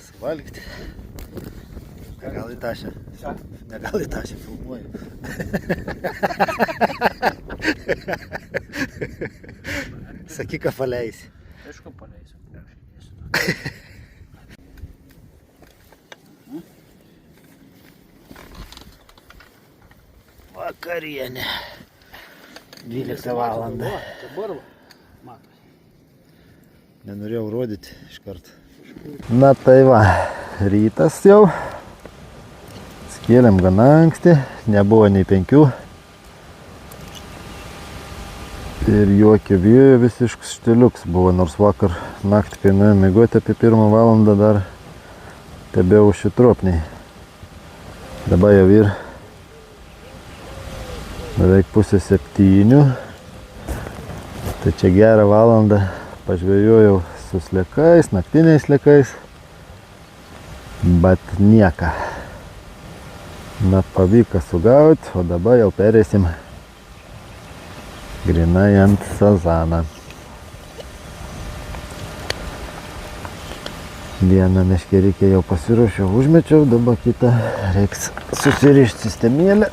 Suvalgyti. Negal į tašę. Negal į tašę filmuoju. Sakyk, ką paleisi. Aišku, paleisiu. Vakarienė. 12 valandą. Dabar matosi. Nenorėjau rodyti iš karto. Na tai va, rytas jau. Skėlėm gana anksti, nebuvo nei 5. Ir jokio vėjo visiškas štiliuks buvo, nors vakar naktį, kai nuėjom miegoti apie 1 valandą, dar tebeuši tropniai. Dabar jau ir beveik 6:30. Tai čia gerą valandą pažvejojau su sliekais, naktiniais sliekais, bet nieka. Na, pavyko sugauti, o dabar jau perėsim grinai ant sazaną. Vieną meškerį jau pasiruošiau, užmečiau, dabar kitą reiks susirišti sistemėlę.